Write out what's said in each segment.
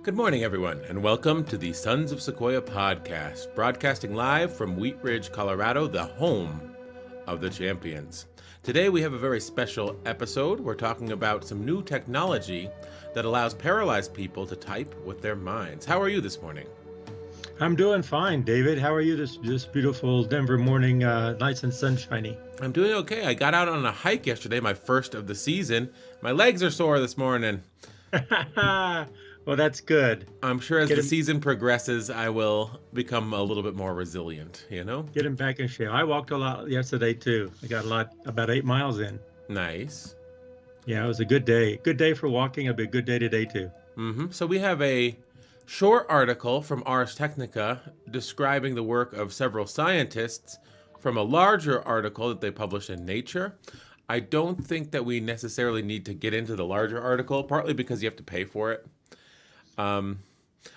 Good morning, everyone, and welcome to the Sons of Sequoia podcast, broadcasting live from Wheat Ridge, Colorado, the home of the champions. Today we have a very special episode. We're talking about some new technology that allows paralyzed people to type with their minds. How are you this morning? I'm doing fine, David. How are you this beautiful Denver morning, nice and sunshiny? I'm doing okay. I got out on a hike yesterday, my first of the season. My legs are sore this morning. Well, that's good. I'm sure as the season progresses, I will become a little bit more resilient, you know? Get him back in shape. I walked a lot yesterday, too. I got about 8 miles in. Nice. Yeah, it was a good day. Good day for walking. It'll be a good day today, too. So we have a short article from Ars Technica describing the work of several scientists from a larger article that they published in Nature. I don't think that we necessarily need to get into the larger article, partly because you have to pay for it.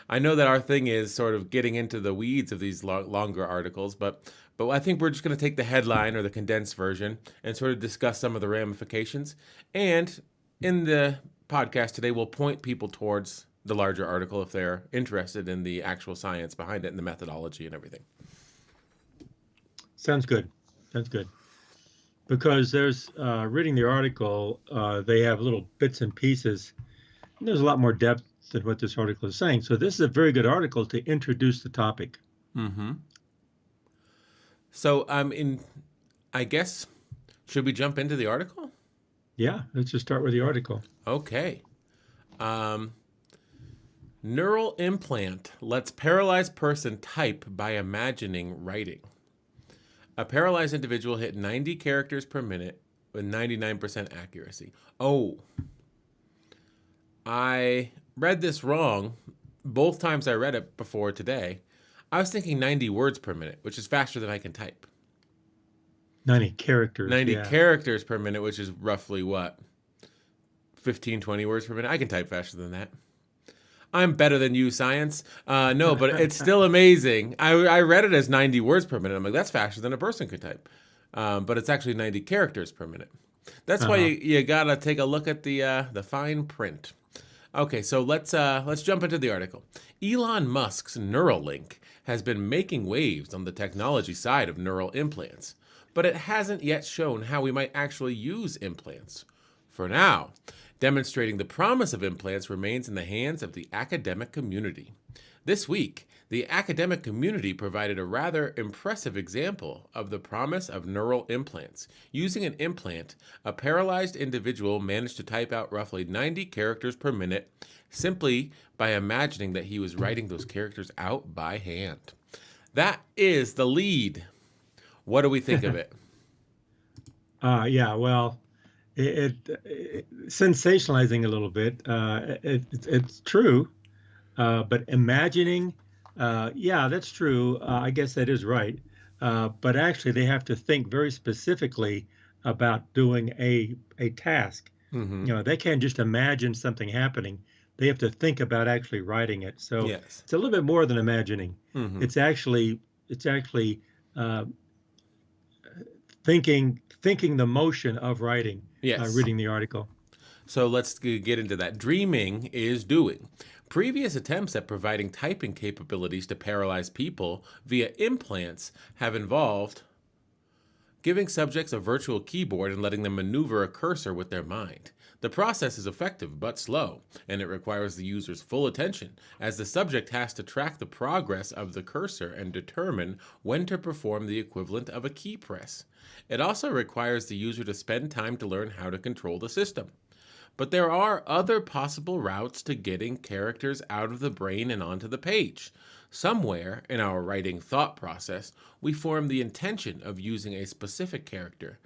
I know that our thing is sort of getting into the weeds of these longer articles, but I think we're just going to take the headline or the condensed version and sort of discuss some of the ramifications. And in the podcast today, we'll point people towards the larger article if they're interested in the actual science behind it and the methodology and everything. Sounds good. Because there's, reading the article, they have little bits and pieces. And there's a lot more depth than what this article is saying. So this is a very good article to introduce the topic. So, I guess, should we jump into the article? Yeah, let's just start with the article. Okay. Neural implant lets paralyzed person type by imagining writing. A paralyzed individual hit 90 characters per minute with 99% accuracy. Oh, I read this wrong both times I read it before today. I was thinking 90 words per minute, which is faster than I can type. 90 characters. 90 characters per minute, which is roughly what? 15, 20 words per minute? I can type faster than that. I'm better than you, science. No, but it's still amazing. I read it as 90 words per minute. I'm like, that's faster than a person could type. But it's actually 90 characters per minute. That's why you gotta take a look at the fine print. Okay, so let's jump into the article. Elon Musk's Neuralink has been making waves on the technology side of neural implants, but it hasn't yet shown how we might actually use implants. For now, demonstrating the promise of implants remains in the hands of the academic community. This week, the academic community provided a rather impressive example of the promise of neural implants. Using an implant, a paralyzed individual managed to type out roughly 90 characters per minute simply by imagining that he was writing those characters out by hand. That is the lead. What do we think of it? Well, it sensationalizing a little bit. It's true, but imagining, that's true. I guess that is right. But actually, they have to think very specifically about doing a task. They can't just imagine something happening. They have to think about actually writing it. So It's a little bit more than imagining. It's actually thinking the motion of writing. Reading the article. So let's get into that. Dreaming is doing. Previous attempts at providing typing capabilities to paralyzed people via implants have involved giving subjects a virtual keyboard and letting them maneuver a cursor with their mind. The process is effective but slow, and it requires the user's full attention, as the subject has to track the progress of the cursor and determine when to perform the equivalent of a key press. It also requires the user to spend time to learn how to control the system. But there are other possible routes to getting characters out of the brain and onto the page. Somewhere in our writing thought process, we form the intention of using a specific character,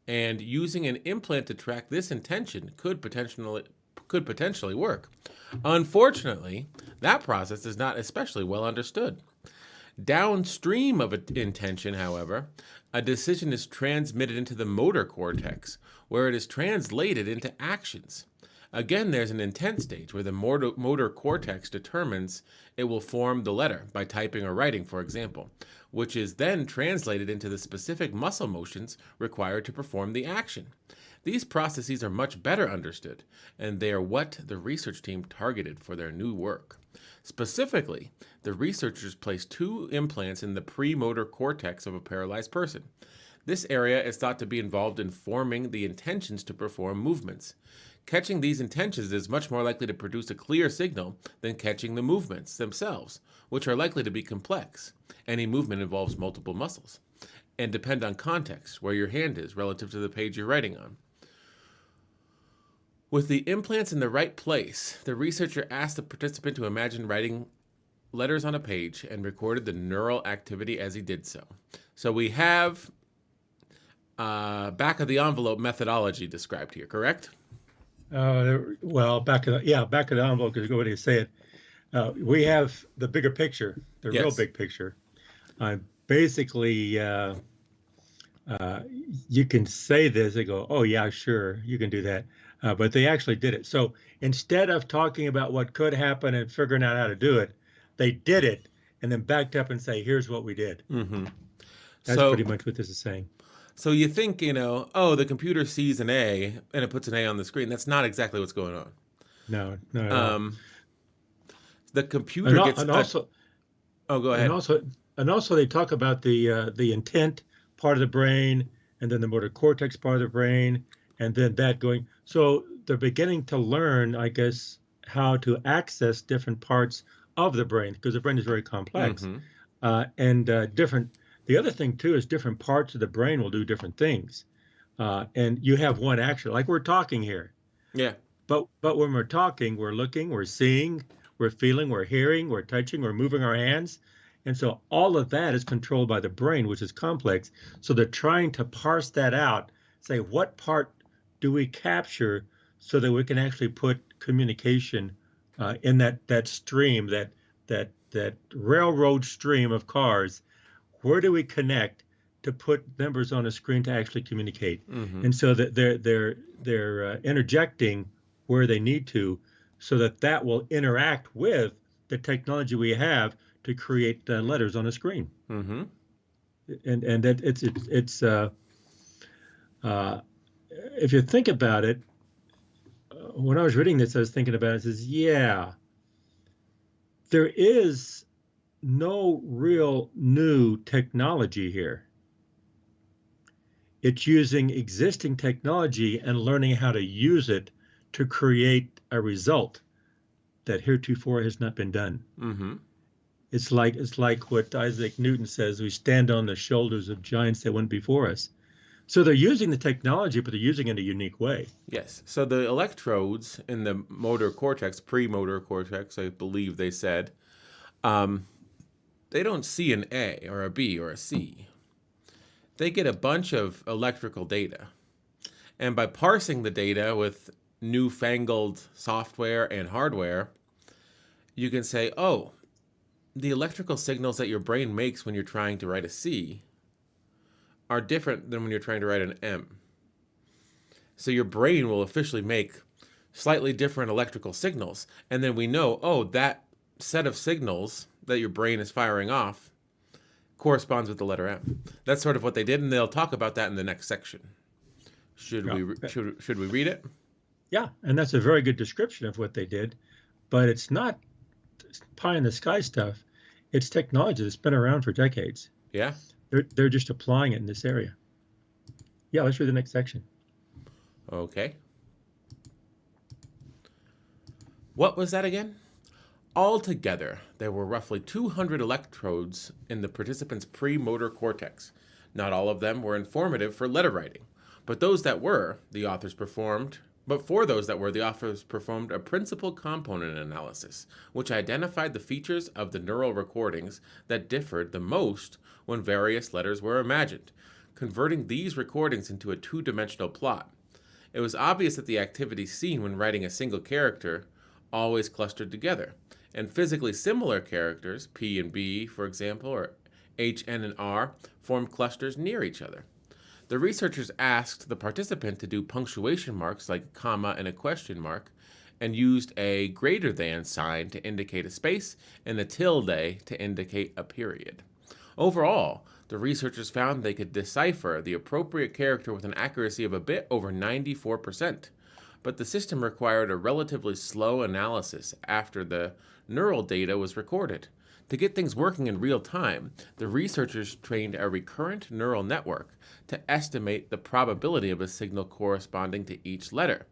and using an implant to track this intention could potentially work. Unfortunately, that process is not especially well understood. Downstream of intention, however, a decision is transmitted into the motor cortex, where it is translated into actions. Again, there's an intent stage where the motor cortex determines it will form the letter by typing or writing, for example, which is then translated into the specific muscle motions required to perform the action. These processes are much better understood, and they are what the research team targeted for their new work. Specifically, the researchers placed 2 implants in the premotor cortex of a paralyzed person. This area is thought to be involved in forming the intentions to perform movements. Catching these intentions is much more likely to produce a clear signal than catching the movements themselves, which are likely to be complex. Any movement involves multiple muscles and depend on context, where your hand is relative to the page you're writing on. With the implants in the right place, the researcher asked the participant to imagine writing letters on a page and recorded the neural activity as he did so. So we have back of the envelope methodology described here, correct? Well, back of the envelope is a good way to say it. We have the bigger picture, the real Yes. big picture. Basically, you can say this and go, "Oh yeah, sure, you can do that," but they actually did it. So instead of talking about what could happen and figuring out how to do it, they did it and then backed up and say, "Here's what we did." Mm-hmm. That's So, pretty much what this is saying. so you think, oh, the computer sees an A and it puts an A on the screen. That's not exactly what's going on. No, not at all. Um, the computer gets And also, oh, go and ahead. also, and also, they talk about the intent part of the brain, and then the motor cortex part of the brain, and then that going. So they're beginning to learn, I guess, how to access different parts of the brain because the brain is very complex, Mm-hmm. and different. The other thing too is different parts of the brain will do different things, and you have one action, like we're talking here. Yeah. But when we're talking, we're looking, we're seeing, we're feeling, we're hearing, we're touching, we're moving our hands. And so all of that is controlled by the brain, which is complex. So they're trying to parse that out, say what part do we capture so that we can actually put communication in that stream, that railroad stream of cars. Where do we connect to put numbers on a screen to actually communicate? Mm-hmm. And so that they're interjecting where they need to, so that will interact with the technology we have to create letters on a screen. Mm-hmm. And that it's if you think about it, when I was reading this, I was thinking about it. Says, yeah, there is no real new technology here. It's using existing technology and learning how to use it to create a result that heretofore has not been done. Mm-hmm. It's like what Isaac Newton says: we stand on the shoulders of giants that went before us. So they're using the technology, but they're using it in a unique way. Yes. So the electrodes in the motor cortex, premotor cortex, I believe they said, they don't see an A or a B or a C. They get a bunch of electrical data. And by parsing the data with newfangled software and hardware, you can say, oh, the electrical signals that your brain makes when you're trying to write a C are different than when you're trying to write an M. So your brain will officially make slightly different electrical signals. And then we know, oh, that set of signals that your brain is firing off corresponds with the letter M. That's sort of what they did, and they'll talk about that in the next section. Should we read it? Yeah, and that's a very good description of what they did, but it's not pie in the sky stuff. It's technology that's been around for decades. Yeah. They're just applying it in this area. Yeah, let's read the next section. Okay. What was that again? Altogether, there were roughly 200 electrodes in the participants' premotor cortex. Not all of them were informative for letter writing, but those that were, the authors performed. But for those that were, the authors performed a principal component analysis, which identified the features of the neural recordings that differed the most when various letters were imagined, converting these recordings into a two-dimensional plot. It was obvious that the activity seen when writing a single character always clustered together, and physically similar characters, P and B, for example, or H, N, and R, formed clusters near each other. The researchers asked the participant to do punctuation marks like a comma and a question mark and used a greater than sign to indicate a space and a tilde to indicate a period. Overall, the researchers found they could decipher the appropriate character with an accuracy of a bit over 94%. But the system required a relatively slow analysis after the neural data was recorded. To get things working in real time, the researchers trained a recurrent neural network to estimate the probability of a signal corresponding to each letter.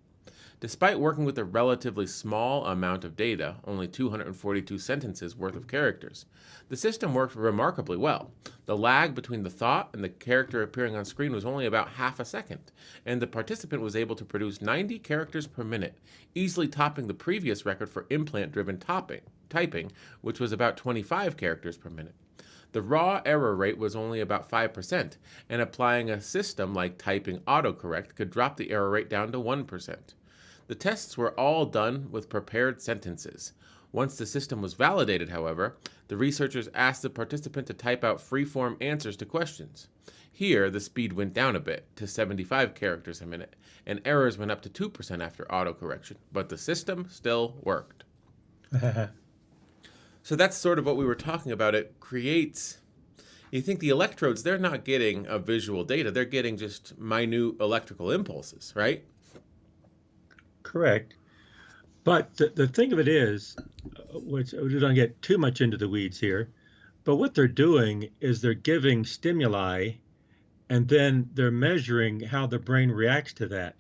Despite working with a relatively small amount of data, only 242 sentences worth of characters, the system worked remarkably well. The lag between the thought and the character appearing on screen was only about half a second, and the participant was able to produce 90 characters per minute, easily topping the previous record for implant-driven typing, which was about 25 characters per minute. The raw error rate was only about 5%, and applying a system like typing autocorrect could drop the error rate down to 1%. The tests were all done with prepared sentences. Once the system was validated, however, the researchers asked the participant to type out free-form answers to questions. Here, the speed went down a bit, to 75 characters a minute, and errors went up to 2% after autocorrection, but the system still worked. So that's sort of what we were talking about. It creates... You think the electrodes, they're not getting a visual data, they're getting just minute electrical impulses, right? Correct. But the thing of it is, which we don't get too much into the weeds here, but what they're doing is they're giving stimuli and then they're measuring how the brain reacts to that.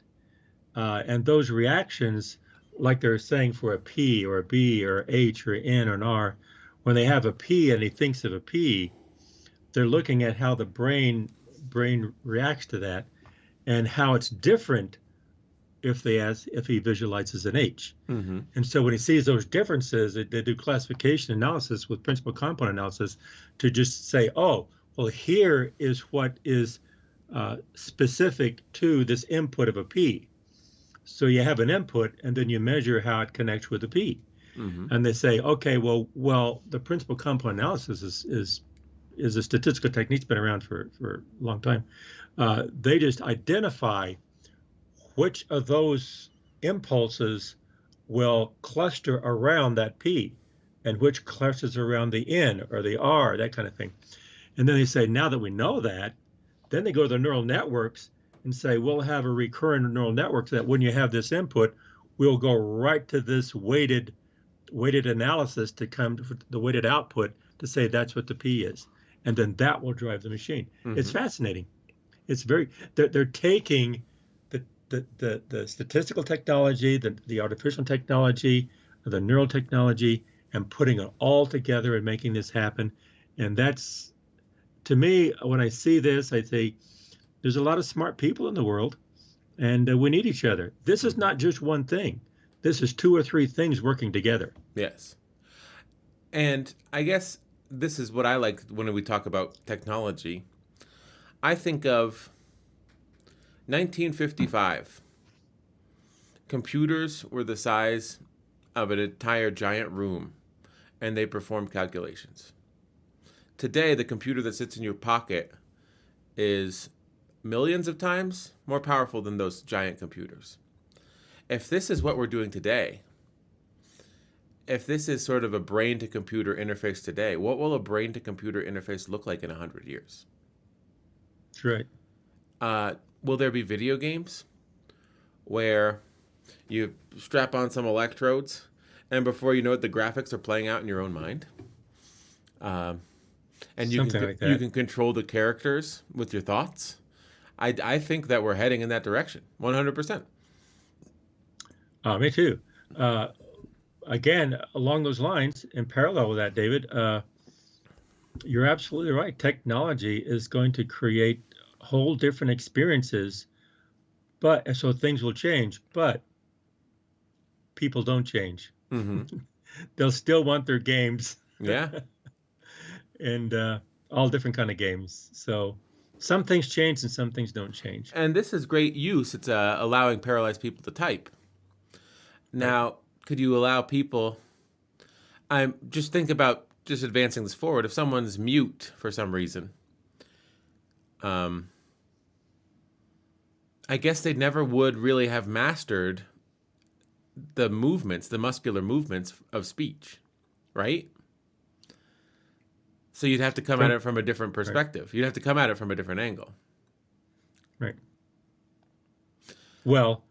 And those reactions, like they're saying for a P or a B or H or an N or an R, when they have a P and he thinks of a P, they're looking at how the brain reacts to that and how it's different if he visualizes an H. Mm-hmm. And so when he sees those differences, they do classification analysis with principal component analysis to just say, oh, well, here is what is specific to this input of a P. So you have an input, and then you measure how it connects with the P. Mm-hmm. And they say, okay, well, the principal component analysis is a statistical technique that's been around for a long time. They just identify which of those impulses will cluster around that P and which clusters around the N or the R, that kind of thing. And then they say, now that we know that, then they go to the neural networks and say, we'll have a recurrent neural network so that when you have this input, we'll go right to this weighted analysis to come to the weighted output to say that's what the P is. And then that will drive the machine. Mm-hmm. It's fascinating. It's they're taking the statistical technology, the artificial technology, the neural technology, and putting it all together and making this happen. And that's, to me, when I see this, I say, there's a lot of smart people in the world, and we need each other. This is not just one thing. This is two or three things working together. Yes. And I guess this is what I like when we talk about technology. I think of 1955. Computers were the size of an entire giant room, and they performed calculations. Today, the computer that sits in your pocket is millions of times more powerful than those giant computers. If this is what we're doing today, if this is sort of a brain-to-computer interface today, what will a brain-to-computer interface look like in 100 years? That's right. Will there be video games where you strap on some electrodes and before you know it, the graphics are playing out in your own mind? And you can control the characters with your thoughts. I think that we're heading in that direction, 100%. Me too. Again, along those lines, in parallel with that, David, you're absolutely right. Technology is going to create whole different experiences, but so things will change, but people don't change. Mm-hmm. They'll still want their games. Yeah. And all different kind of games. So some things change and some things don't change. And this is great use. It's allowing paralyzed people to type. Now, could you allow people... just think about just advancing this forward. If someone's mute for some reason, I guess they never would really have mastered the movements, the muscular movements of speech, right? So you'd have to come at From it from a different right, perspective. You'd have to come at it from a different angle. right. Well,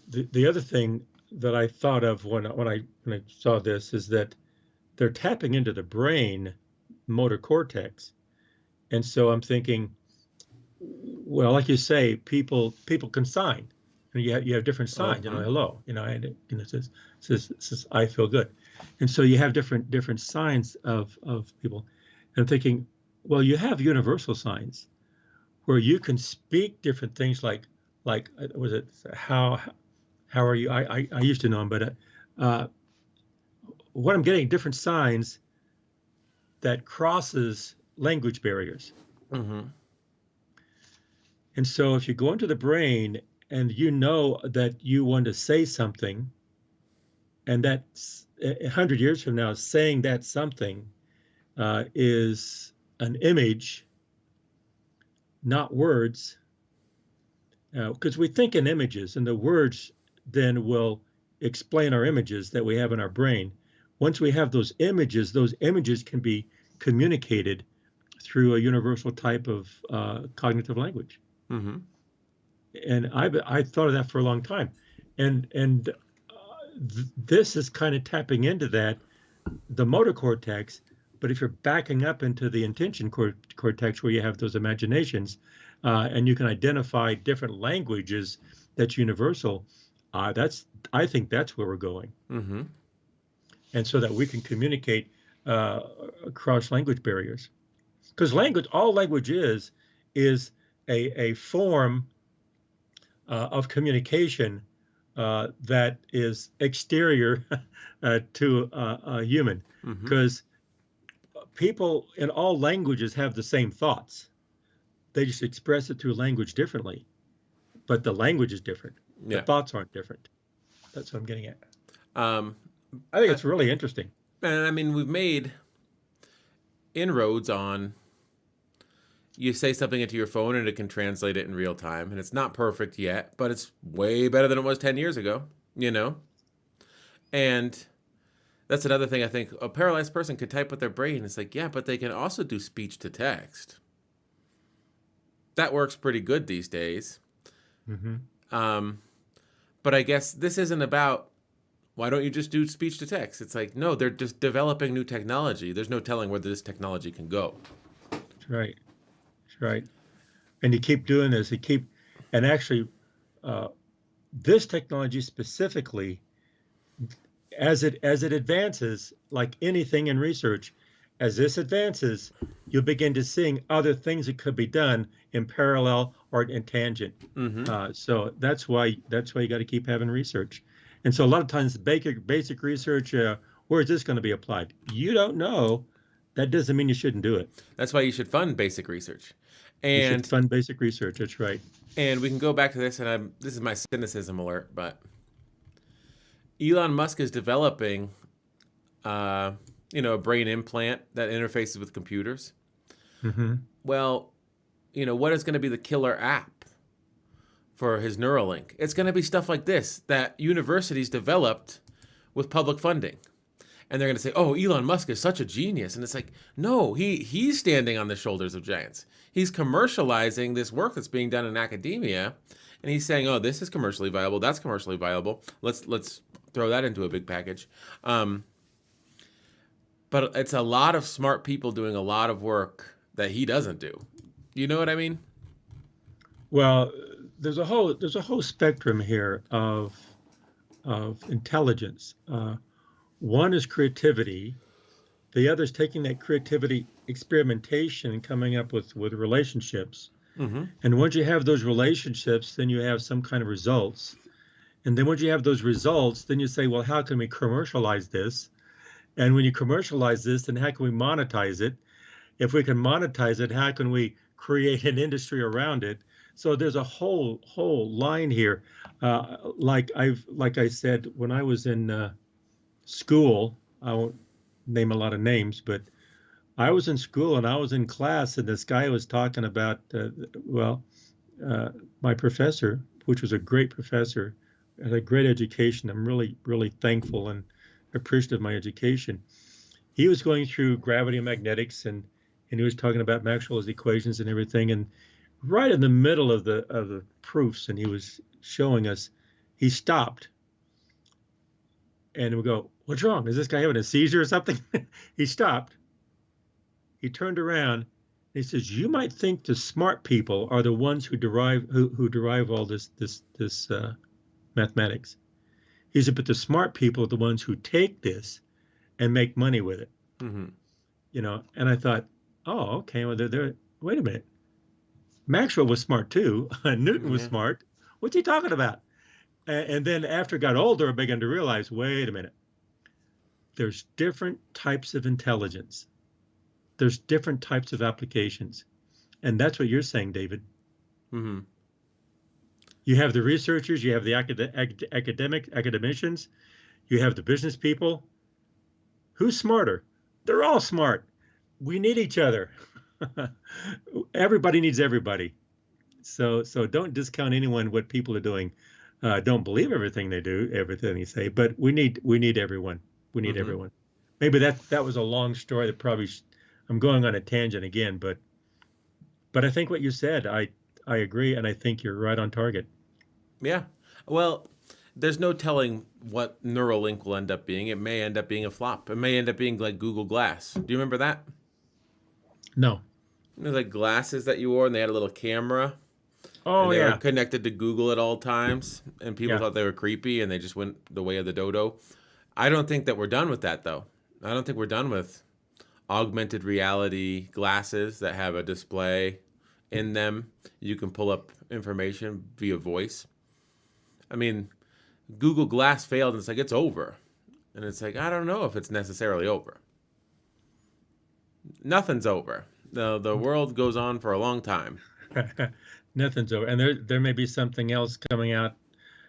the other thing that I thought of when I saw this is that they're tapping into the brain motor cortex, and so I'm thinking, well, like you say, people can sign, and you have different signs. Uh-huh. Hello, and it says I feel good, and so you have different signs of people. And I'm thinking, well, you have universal signs where you can speak different things like was it how are you? I used to know them, but uh, what I'm getting different signs that crosses language barriers. Mm-hmm. And so if you go into the brain and you know that you want to say something, and that's 100 years from now, saying that something is an image, not words, because we think in images, and the words then will explain our images that we have in our brain. Once we have those images can be communicated through a universal type of cognitive language. Mm-hmm. And I thought of that for a long time, and this is kind of tapping into that, the motor cortex. But if you're backing up into the intention cortex, where you have those imaginations, and you can identify different languages that's universal, I think that's where we're going, Mm-hmm. and so that we can communicate across language barriers. Because all language is a form of communication that is exterior to a human. Mm-hmm. Because people in all languages have the same thoughts. They just express it through language differently, but the language is different. The Yeah. thoughts aren't different. That's what I'm getting at. Um, I think I, it's really interesting. and I mean, we've made inroads on you say something into your phone and it can translate it in real time. And it's not perfect yet, but it's way better than it was 10 years ago, you know? And that's another thing I think a paralyzed person could type with their brain. It's like, yeah, but they can also do speech to text. That works pretty good these days. Hmm. Um, but I guess this isn't about why don't you just do speech to text? It's like, no, they're just developing new technology. There's no telling where this technology can go. That's right. That's right. And you keep doing this. And actually, uh, this technology specifically, as it advances, like anything in research, as this advances, you'll begin to seeing other things that could be done in parallel or in tangent. Mm-hmm. So that's why you got to keep having research. And so a lot of times basic research, where is this going to be applied? You don't know. That doesn't mean you shouldn't do it. That's why you should fund basic research. You should And fund basic research. That's right. and we can go back to this, and this is my cynicism alert, but Elon Musk is developing, a brain implant that interfaces with computers. Hmm. Well, what is going to be the killer app for his Neuralink? It's going to be stuff like this that universities developed with public funding. And they're going to say, "Oh, Elon Musk is such a genius." And it's like, "No, he's standing on the shoulders of giants. He's commercializing this work that's being done in academia, and he's saying, "Oh, this is commercially viable. That's commercially viable. Let's throw that into a big package." But it's a lot of smart people doing a lot of work that he doesn't do. You know what I mean? Well, there's a whole spectrum here of intelligence. One is creativity. The other is taking that creativity, experimentation, and coming up with relationships. Mm-hmm. And once you have those relationships, then you have some kind of results. And then once you have those results, then you say, well, how can we commercialize this? And when you commercialize this, then how can we monetize it? If we can monetize it, how can we create an industry around it? So there's a whole line here. Like I said, when I was in school, I won't name a lot of names, but I was in school and I was in class, and this guy was talking about, my professor, which was a great professor, had a great education. I'm really, really thankful and appreciative of my education. He was going through gravity and magnetics, and he was talking about Maxwell's equations and everything. And right in the middle of the proofs, and he was showing us, he stopped, and we go, "What's wrong? Is this guy having a seizure or something?" He stopped. He turned around. And he says, "You might think the smart people are the ones who derive all this mathematics." He said, "But the smart people are the ones who take this and make money with it." Mm-hmm. And I thought, "Oh, okay. Well, they're wait a minute. Maxwell was smart too. Newton was Yeah. smart. What's he talking about?" And then after I got older, I began to realize, wait a minute. There's different types of intelligence. There's different types of applications. And that's what you're saying, David. Mm-hmm. You have the researchers, you have the academicians, you have the business people. Who's smarter? They're all smart. We need each other. Everybody needs everybody. So don't discount anyone what people are doing. Don't believe everything they do, everything they say, but we need everyone. We need Mm-hmm. everyone. Maybe that was a long story that probably I'm going on a tangent again, but I think what you said, I agree, and I think you're right on target. Yeah. Well, there's no telling what Neuralink will end up being. It may end up being a flop. It may end up being like Google Glass. Do you remember that? No. It was like glasses that you wore, and they had a little camera, Oh and they were yeah, connected to Google at all times, and people yeah. thought they were creepy, and they just went the way of the dodo. I don't think that we're done with that, though. I don't think we're done with augmented reality glasses that have a display in them. You can pull up information via voice. I mean, Google Glass failed, and it's like it's over. And it's like I don't know if it's necessarily over. Nothing's over. The world goes on for a long time. Nothing's over, and there may be something else coming out.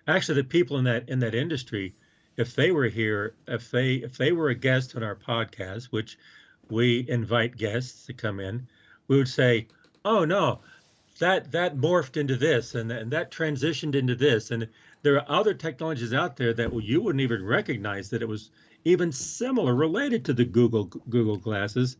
Actually, the people in that industry, if they were here, if they were a guest on our podcast, which we invite guests to come in, we would say, "Oh no, that morphed into this, and that transitioned into this, and there are other technologies out there that you wouldn't even recognize that it was even similar, related to the Google glasses,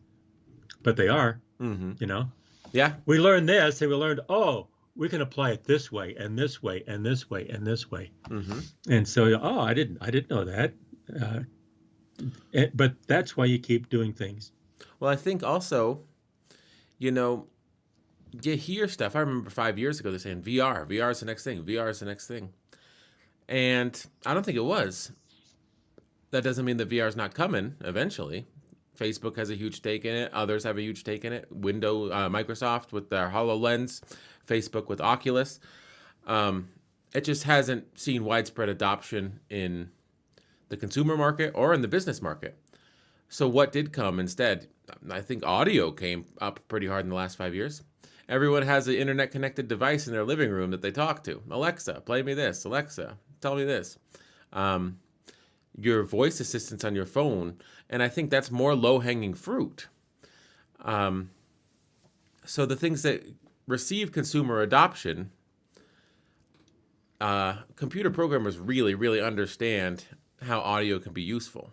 but they are." Mm-hmm. You know, Yeah. we learned this, and we learned, oh, we can apply it this way, and this way, and this way, and this way. Mm-hmm. And so, oh, I didn't know that. Uh, but that's why you keep doing things. Well, I think also, you know, you hear stuff. I remember 5 years ago they're saying VR. VR is the next thing. VR is the next thing. And I don't think it was. That doesn't mean that VR is not coming eventually. Facebook has a huge stake in it. Others have a huge stake in it. Microsoft with their HoloLens, Facebook with Oculus. It just hasn't seen widespread adoption in the consumer market or in the business market. So what did come instead? I think audio came up pretty hard in the last 5 years. Everyone has an internet connected device in their living room that they talk to. Alexa, play me this. Alexa, tell me this. Your voice assistants on your phone. And I think that's more low hanging fruit. So the things that receive consumer adoption, computer programmers really, really understand how audio can be useful.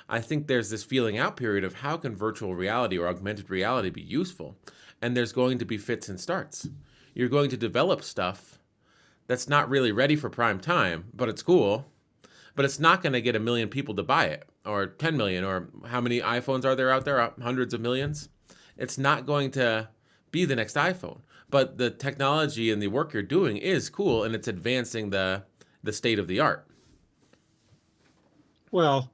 I think there's this feeling out period of how can virtual reality or augmented reality be useful? And there's going to be fits and starts. You're going to develop stuff that's not really ready for prime time, but it's cool. But it's not going to get 1 million people to buy it, or 10 million, or how many iPhones are there out there? Hundreds of millions. It's not going to be the next iPhone. But the technology and the work you're doing is cool, and it's advancing the state of the art. Well,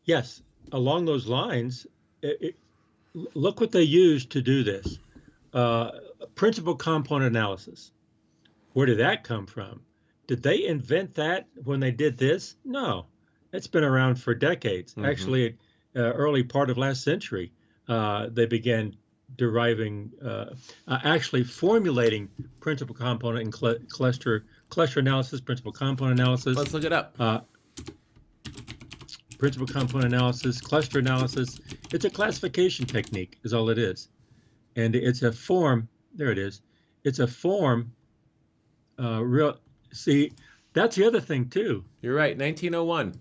yes, along those lines, look what they used to do this. Principal component analysis. Where did that come from? Did they invent that when they did this? No, it's been around for decades. Mm-hmm. Actually, early part of last century, they began deriving, actually formulating principal component and cluster analysis, principal component analysis. Let's look it up. Principal component analysis, cluster analysis. It's a classification technique, is all it is. And it's a form, there it is. It's a form, see, That's the other thing too. You're right, 1901.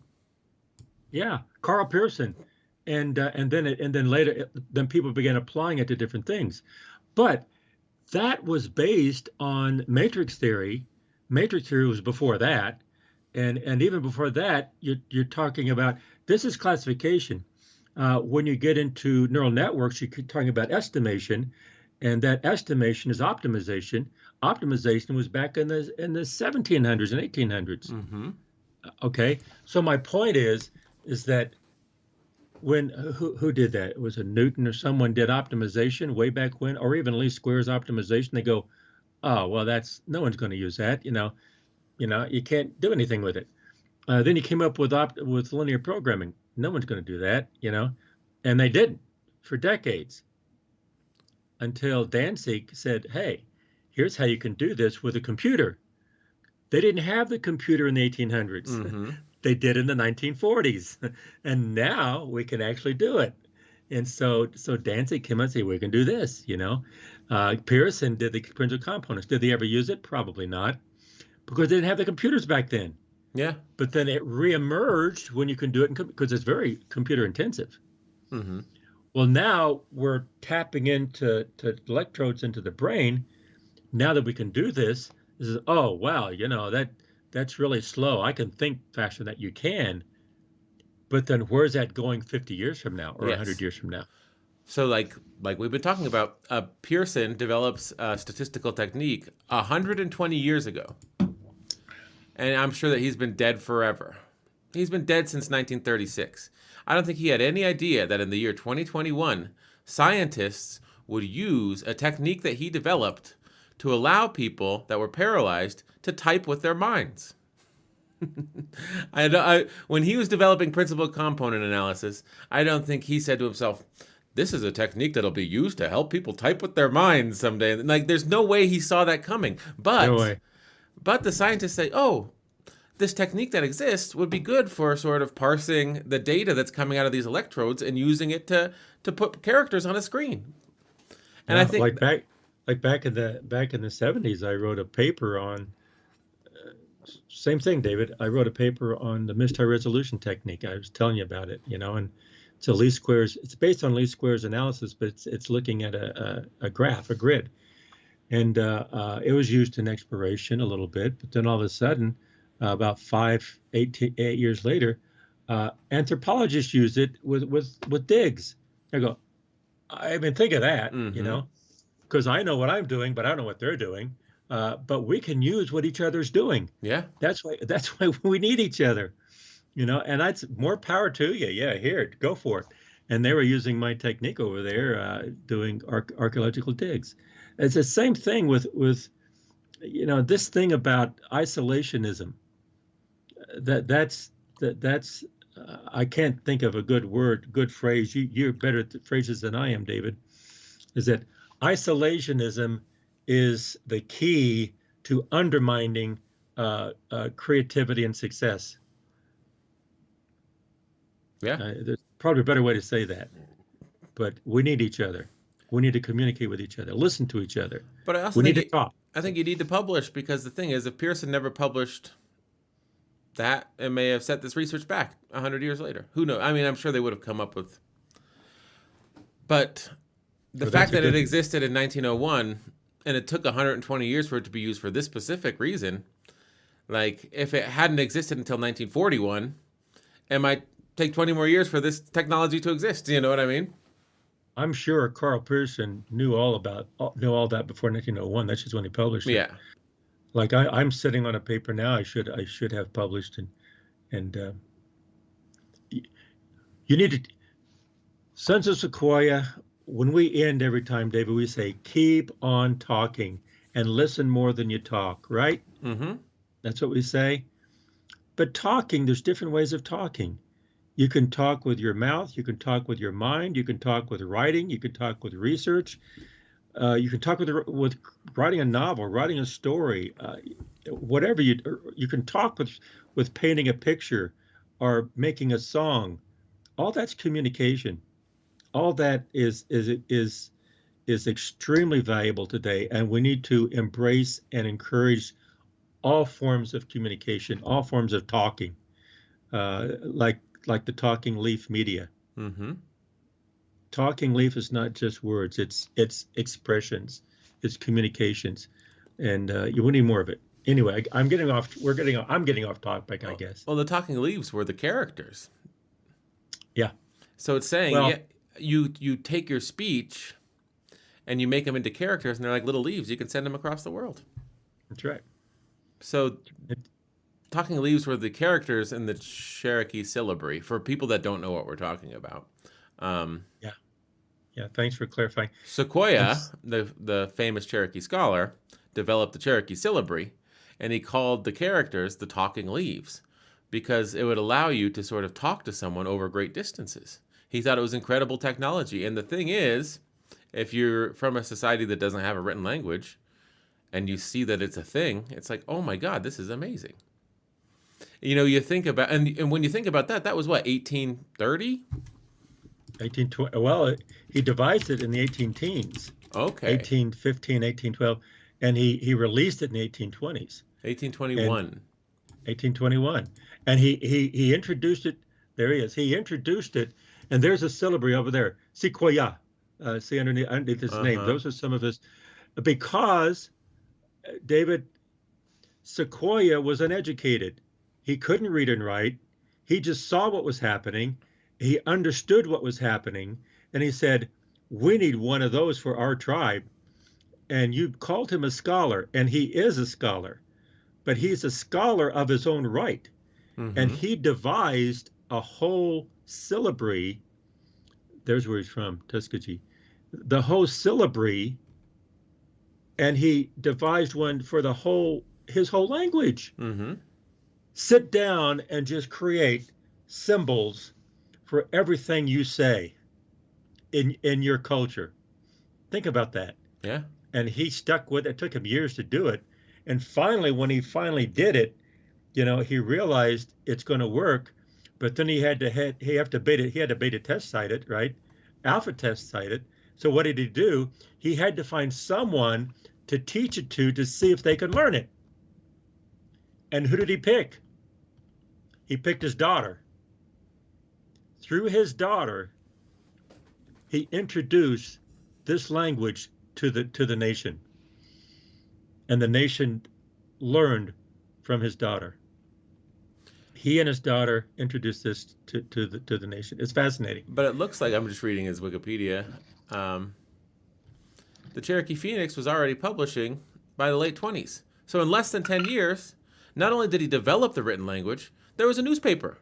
Yeah, Carl Pearson, and then later, then people began applying it to different things. But that was based on matrix theory. Matrix theory was before that, and even before that, you're talking about this is classification. When you get into neural networks, you're talking about estimation, and that estimation is optimization. Optimization was back in the 1700s and 1800s. Mm-hmm. Okay, so my point is that when who did that? It was a Newton or someone did optimization way back when, or even least squares optimization. They go, oh well, that's no one's going to use that. You can't do anything with it. Then he came up with linear programming. No one's going to do that. And they didn't for decades until Danzig said, hey, here's how you can do this with a computer. They didn't have the computer in the 1800s. Mm-hmm. They did in the 1940s. And now we can actually do it. And so Danzig came out and said, we can do this, Pearson did the principal components. Did they ever use it? Probably not, because they didn't have the computers back then. Yeah. But then it reemerged when you can do it because it's very computer intensive. Mm-hmm. Well, now we're tapping into electrodes into the brain. Now that we can do this is, oh wow, that's really slow. I can think faster than that. You can, but then where's that going 50 years from now or Yes. 100 years from now? So like we've been talking about, Pearson develops a statistical technique 120 years ago. And I'm sure that he's been dead forever. He's been dead since 1936. I don't think he had any idea that in the year 2021, scientists would use a technique that he developed to allow people that were paralyzed to type with their minds. When he was developing principal component analysis, I don't think he said to himself, this is a technique that'll be used to help people type with their minds someday. Like, there's no way he saw that coming. No way. But the scientists say, oh, this technique that exists would be good for sort of parsing the data that's coming out of these electrodes and using it to put characters on a screen. And I think back in the 70s, I wrote a paper on same thing, David. I wrote a paper on the missed high resolution technique. I was telling you about it, and it's a least squares. It's based on least squares analysis, but it's looking at a graph, a grid. And it was used in exploration a little bit, but then all of a sudden, about 8 years later, anthropologists use it with digs. I go, I didn't think of that, Mm-hmm. because I know what I'm doing, but I don't know what they're doing. But we can use what each other's doing. Yeah. That's why we need each other, and that's more power to you. Yeah, here, go for it. And they were using my technique over there, doing archaeological digs. It's the same thing with this thing about isolationism. That's I can't think of a good phrase. You're better at phrases than I am, David. Is that isolationism is the key to undermining creativity and success. Yeah. There's probably a better way to say that, but we need each other. We need to communicate with each other, listen to each other. But I also We think need to talk. I think you need to publish, because the thing is, if Pearson never published that, it may have set this research back 100 years later. Who knows? I mean, I'm sure they would have come up with. But the fact that it existed in 1901 and it took 120 years for it to be used for this specific reason, like if it hadn't existed until 1941, it might take 20 more years for this technology to exist. You know what I mean? I'm sure Carl Pearson knew all that before 1901. That's just when he published it. Yeah. Like I'm sitting on a paper now. I should have published, and you need to. Sons of Sequoia. When we end every time, David, we say keep on talking and listen more than you talk. Right? Mm-hmm. That's what we say. But talking, there's different ways of talking. You can talk with your mouth. You can talk with your mind. You can talk with writing. You can talk with research. You can talk with writing a novel, writing a story, whatever you can talk with painting a picture or making a song. All that's communication. All that is extremely valuable today, and we need to embrace and encourage all forms of communication, all forms of talking, like the Talking Leaf media. Mm-hmm. Talking Leaf is not just words; it's expressions, it's communications, and you need more of it. Anyway, I'm getting off. I'm getting off topic, I Well, guess. well, the talking leaves were the characters. Yeah. So it's saying, yeah, Well, you take your speech and you make them into characters, and they're like little leaves. You can send them across the world. that's right. So It, talking leaves were the characters in the Cherokee syllabary for people that don't know what we're talking about. Um, yeah. Yeah. Thanks for clarifying. And Sequoia, the famous Cherokee scholar, developed the Cherokee syllabary, and he called the characters the talking leaves because it would allow you to sort of talk to someone over great distances. He thought it was incredible technology. And the thing is, if you're from a society that doesn't have a written language and you see that it's a thing, it's like, oh my God, this is amazing. You know, you think about, and when you think about that, that was what, 1830? 1820. Well, he devised it in the 18 teens, Okay. 1815, 1812, and he released it in the 1820s and 1821. 1821, and he introduced it. There he is. He introduced it, and there's a syllabary over there. Sequoia. See underneath his name. Uh-huh. Those are some of his. Because David Sequoia was uneducated. He couldn't read and write. He just saw what was happening. He understood what was happening. And he said, we need one of those for our tribe. And you called him a scholar, and he is a scholar, but he's a scholar of his own right. And Mm-hmm. he devised a whole syllabary. There's where he's from, Tuskegee. The whole syllabary, and he devised one for his whole language. Mm-hmm. Sit down and just create symbols for everything you say in your culture. Think about that. Yeah. And he stuck with it. It took him years to do it. And finally, when he finally did it, he realized it's going to work. But then he had to beta test site it, right? Alpha test site it. So what did he do? He had to find someone to teach it to see if they could learn it. And who did he pick? He picked his daughter. Through his daughter, he introduced this language to the nation. And the nation learned from his daughter. He and his daughter introduced this to the nation. It's fascinating. But it looks like I'm just reading his Wikipedia. The Cherokee Phoenix was already publishing by the late 20s. So in less than 10 years, not only did he develop the written language, there was a newspaper.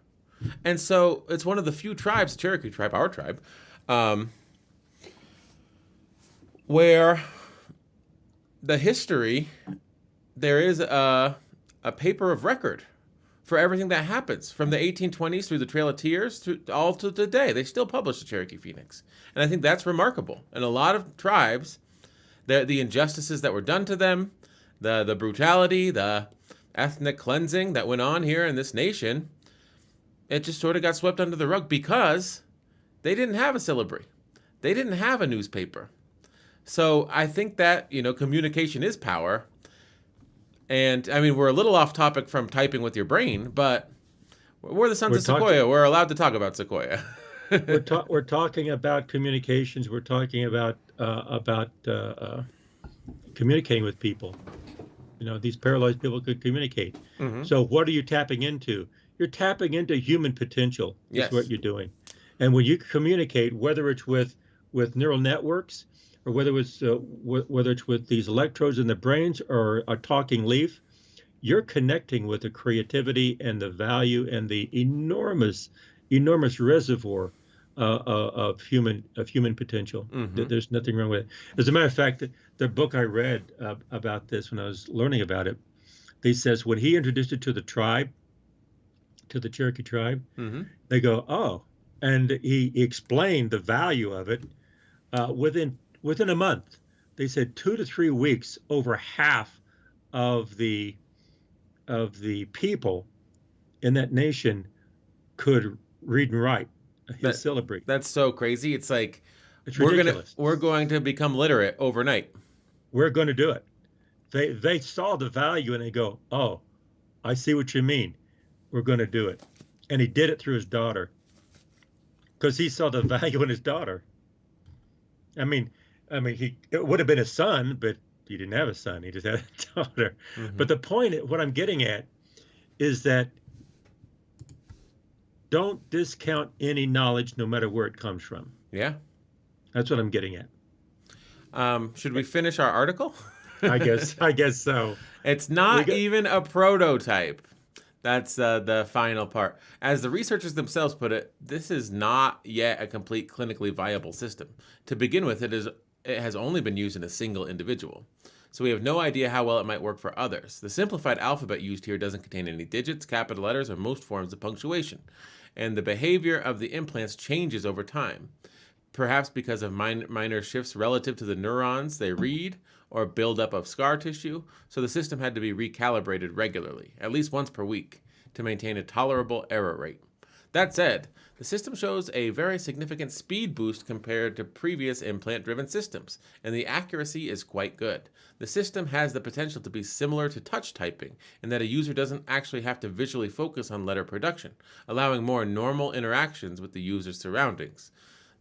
And so it's one of the few tribes, Cherokee tribe, our tribe, where the history, there is a paper of record for everything that happens from the 1820s through the Trail of Tears all to today. They still publish the Cherokee Phoenix. And I think that's remarkable. And a lot of tribes, the injustices that were done to them, the brutality, the ethnic cleansing that went on here in this nation, it just sort of got swept under the rug because they didn't have a syllabary. They didn't have a newspaper. So I think that, communication is power. And I mean, we're a little off topic from typing with your brain, but we're the sons We're of talking. Sequoia. We're allowed to talk about Sequoia. We're talking about communications. We're talking about communicating with people. These paralyzed people could communicate. Mm-hmm. So what are you tapping into? You're tapping into human potential. Yes. Is what you're doing. And when you communicate, whether it's with neural networks, or whether it's with these electrodes in the brains or a talking leaf, you're connecting with the creativity and the value and the enormous reservoir of human potential. Mm-hmm. There's nothing wrong with it. As a matter of fact, the book I read about this when I was learning about it, they says when he introduced it to the tribe, to the Cherokee tribe, Mm-hmm. they go, oh, and he explained the value of it within a month. They said 2 to 3 weeks, over half of the people in that nation could read and write his syllabary. That's so crazy. It's like It's ridiculous. we're going to become literate overnight. We're going to do it. They saw the value and they go, oh, I see what you mean. We're going to do it. And he did it through his daughter because he saw the value in his daughter. I mean, it would have been his son, but he didn't have a son. He just had a daughter. Hmm. But the point, what I'm getting at, is that don't discount any knowledge, no matter where it comes from. Yeah. That's what I'm getting at. Should we finish our article? I guess so. It's We not got, even a prototype. That's the final part. As the researchers themselves put it, this is not yet a complete clinically viable system. To begin with, it has only been used in a single individual. So we have no idea how well it might work for others. The simplified alphabet used here doesn't contain any digits, capital letters, or most forms of punctuation. And the behavior of the implants changes over time, perhaps because of minor shifts relative to the neurons they read or buildup of scar tissue, so the system had to be recalibrated regularly, at least once per week, to maintain a tolerable error rate. That said, the system shows a very significant speed boost compared to previous implant-driven systems, and the accuracy is quite good. The system has the potential to be similar to touch typing, in that a user doesn't actually have to visually focus on letter production, allowing more normal interactions with the user's surroundings.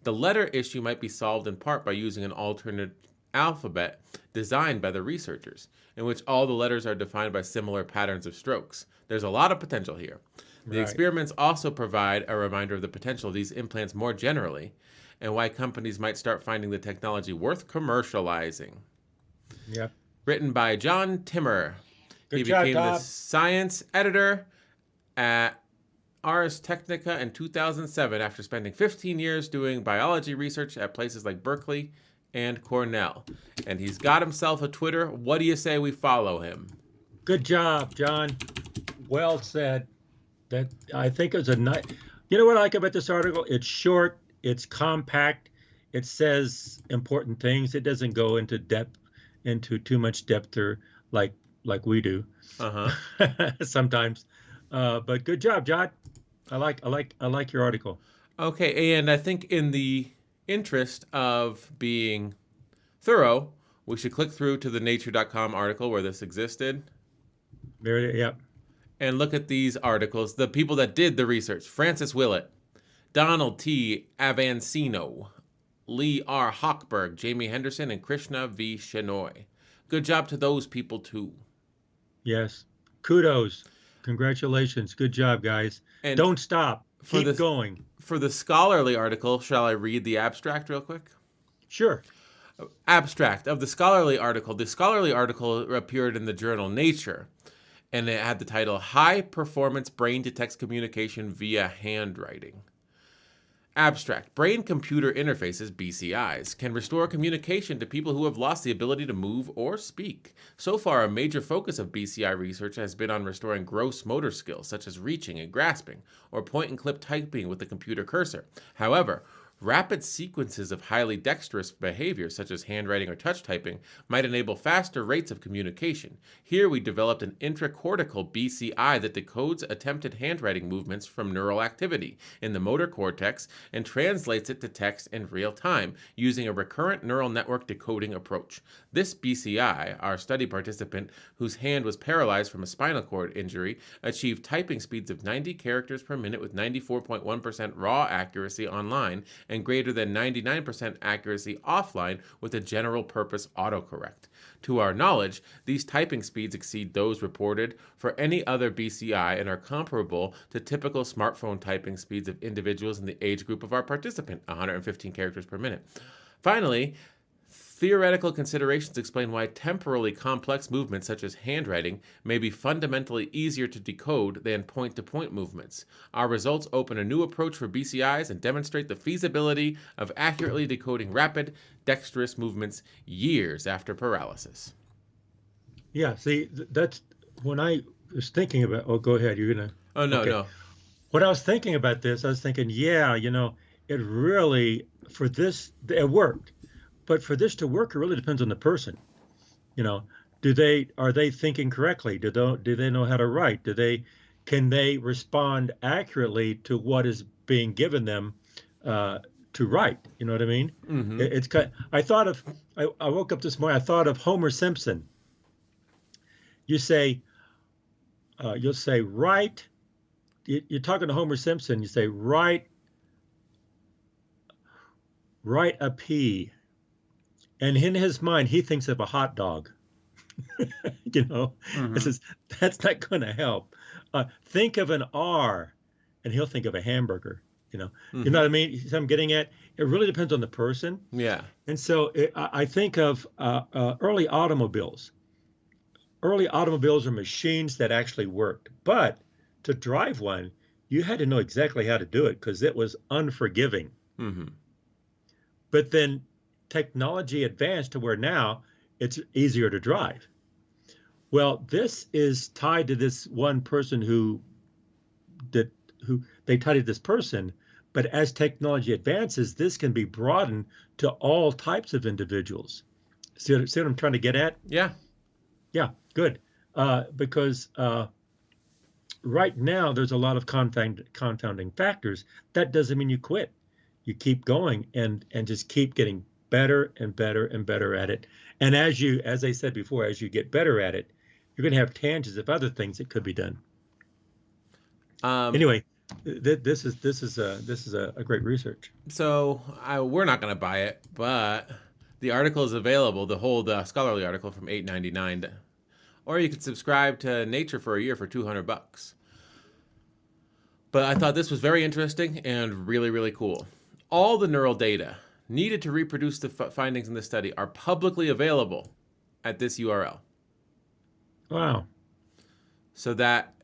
The letter issue might be solved in part by using an alternate alphabet designed by the researchers, in which all the letters are defined by similar patterns of strokes. There's a lot of potential here. The right. experiments also provide a reminder of the potential of these implants more generally, and why companies might start finding the technology worth commercializing. Yep. Written by John Timmer. He Good job, became the Tom. science editor at Ars Technica in 2007 after spending 15 years doing biology research at places like Berkeley and Cornell. And he's got himself a Twitter. What do you say we follow him? Good job, John. Well said. That I think is a nice. You know what I like about this article? It's short. It's compact. It says important things. It doesn't go into too much depth, or like we do Uh-huh. sometimes. But good job, John. I like your article. Okay, and I think in the interest of being thorough, we should click through to the nature.com article where this existed Very, yeah. and look at these articles. The people that did the research: Francis Willett, Donald T. Avancino, Lee R. Hochberg, Jamie Henderson, and Krishna V. Shenoy. Good job to those people too. Yes. Kudos. Congratulations. Good job, guys. And Don't stop. for Keep the going. for the scholarly article, shall I read the abstract real quick? Sure. Abstract of the scholarly article. The scholarly article appeared in the journal Nature, and it had the title High Performance Brain Detects Communication via Handwriting. Abstract: brain-computer interfaces, BCIs, can restore communication to people who have lost the ability to move or speak. So far, a major focus of BCI research has been on restoring gross motor skills, such as reaching and grasping, or point-and-click typing with the computer cursor. However, rapid sequences of highly dexterous behavior, such as handwriting or touch typing, might enable faster rates of communication. Here we developed an intracortical BCI that decodes attempted handwriting movements from neural activity in the motor cortex and translates it to text in real time using a recurrent neural network decoding approach. This BCI, our study participant whose hand was paralyzed from a spinal cord injury, achieved typing speeds of 90 characters per minute with 94.1% raw accuracy online and greater than 99% accuracy offline with a general purpose autocorrect. To our knowledge, these typing speeds exceed those reported for any other BCI and are comparable to typical smartphone typing speeds of individuals in the age group of our participant, 115 characters per minute. Finally, theoretical considerations explain why temporally complex movements such as handwriting may be fundamentally easier to decode than point-to-point movements. Our results open a new approach for BCIs and demonstrate the feasibility of accurately decoding rapid, dexterous movements years after paralysis. Yeah. See, that's when I was thinking about. Oh, go ahead. You're gonna. Oh, no, Okay. no. When I was thinking about this, I was thinking, yeah, it really for this it worked, but for this to work, it really depends on the person. You know, are they thinking correctly? Do they know how to write? Can they respond accurately to what is being given them to write? You know what I mean? Mm-hmm. It's kind. I woke up this morning. I thought of Homer Simpson. you say, you'll say, write, you're talking to Homer Simpson, you say, write a P. And in his mind, he thinks of a hot dog. You know, this Mm-hmm. is that's not going to help. Think of an R, and he'll think of a hamburger. You know, you know Mm-hmm. what I mean. So I'm getting at. It really depends on the person, Yeah. and so I think of early automobiles. Early automobiles are machines that actually worked, but to drive one, you had to know exactly how to do it because it was unforgiving. Mm-hmm. But then technology advanced to where now it's easier to drive. Well, this is tied to this one person did who they tied to this person, but as technology advances, this can be broadened to all types of individuals. See what I'm trying to get at? Yeah. Yeah, good. Because right now there's a lot of confounding factors. That doesn't mean you quit. You keep going and just keep getting better and better and better at it. And as I said before, as you get better at it, you're going to have tangents of other things that could be done. Um, Anyway, this is a great research. so we're not going to buy it, but the article is available, the whole scholarly article from $8.99, or you can subscribe to Nature for a year for $200. But I thought this was very interesting and really, really cool. All the neural data needed to reproduce the findings in this study are publicly available at this URL. Wow. So that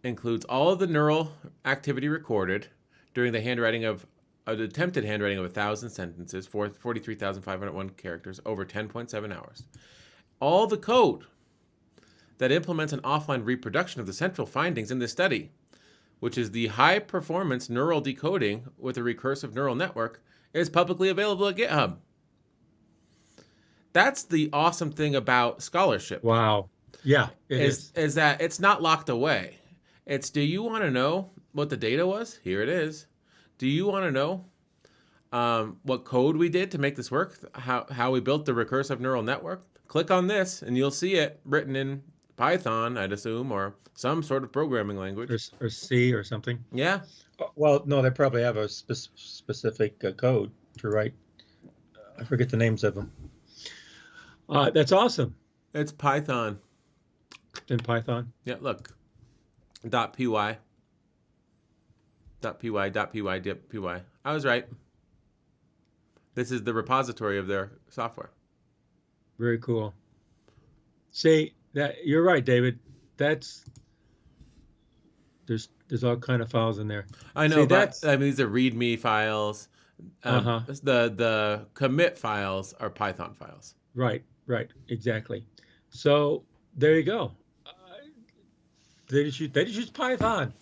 includes all of the neural activity recorded during the handwriting of the attempted handwriting of 1,000 sentences, 43,501 characters, over 10.7 hours. All the code that implements an offline reproduction of the central findings in this study, which is the high-performance neural decoding with a recursive neural network, is publicly available at GitHub. That's the awesome thing about scholarship, Wow. Yeah, it is is. is that it's not locked away. It's, do you want to know what the data was? Here it is. Do you want to know what code we did to make this work? How we built the recursive neural network? Click on this and you'll see it written in Python, I'd assume, or some sort of programming language. Or C or something. Yeah, Well, no, they probably have a specific code to write. I forget the names of them. That's awesome it's Python. in Python. Yeah, look. .py. .py. I was right. This is the repository of their software. Very cool. See, that you're right, David. That's there's all kind of files in there. I know, See, but that's I mean, these are README files. uh-huh. The commit files are Python files. Right, exactly. So there you go. They just use Python.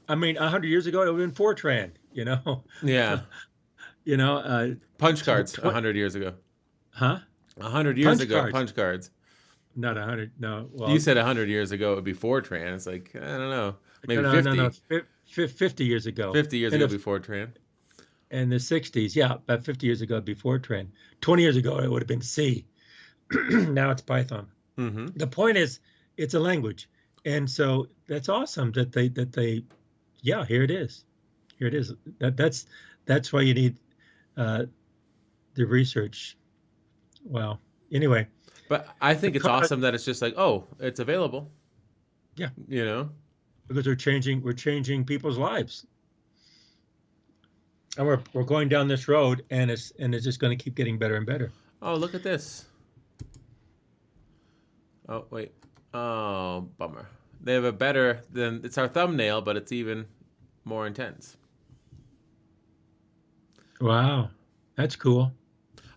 I mean, 100 years ago, it would have been Fortran. Yeah, You know, punch tw cards. tw 100 years ago. huh? 100 years Punch ago, cards. punch cards. Not 100. No, You well, said 100 years ago it would be Fortran. It's like, I don't know, maybe no. 50. 50 years ago. 50 years And ago if before Fortran. in the 60s, yeah, about 50 years ago, before Fortran. 20 years ago, it would have been C. Now it's Python. Mm-hmm. The point is, it's a language, and so that's awesome that they yeah, here it is. Here it is. That's why you need uh, the research. Wow. Anyway, But I think it's because awesome that it's just like, oh, it's available. yeah, You know? because we're changing people's lives, and we're going down this road, and it's just going to keep getting better and better. Oh, look at this. Oh, wait. Oh, bummer. They have a better than it's our thumbnail, but it's even more intense. Wow, that's cool.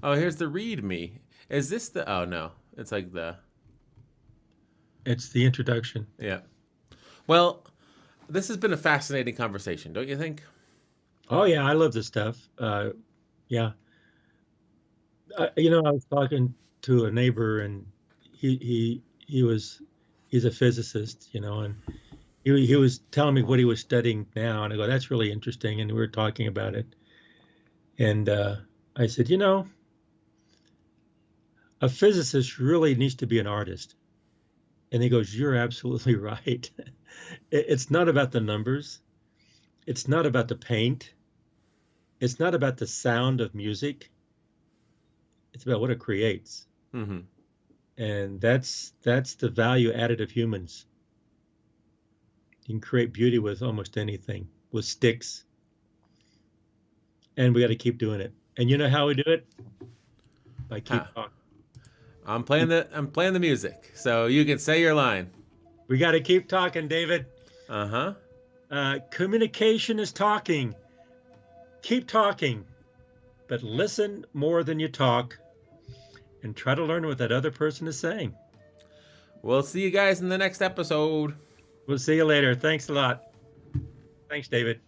Oh, here's the README. Is this the? Oh no, it's like the. It's the introduction. Yeah. Well, this has been a fascinating conversation, don't you think? Oh yeah, I love this stuff. Yeah, I was talking to a neighbor, and he's a physicist, and he was telling me what he was studying now, and I go, that's really interesting, and we were talking about it, and I said, a physicist really needs to be an artist, And he goes, "You're absolutely right. It's not about the numbers. It's not about the paint. It's not about the sound of music. It's about what it creates." Mm-hmm. And that's the value added of humans. You can create beauty with almost anything, with sticks, and we got to keep doing it. And you know how we do it? By keep Huh. talking. I'm playing the music, so you can say your line. We got to keep talking, David. Uh-huh. Communication is talking. Keep talking, but listen more than you talk, and try to learn what that other person is saying. We'll see you guys in the next episode. We'll see you later. Thanks a lot. Thanks, David.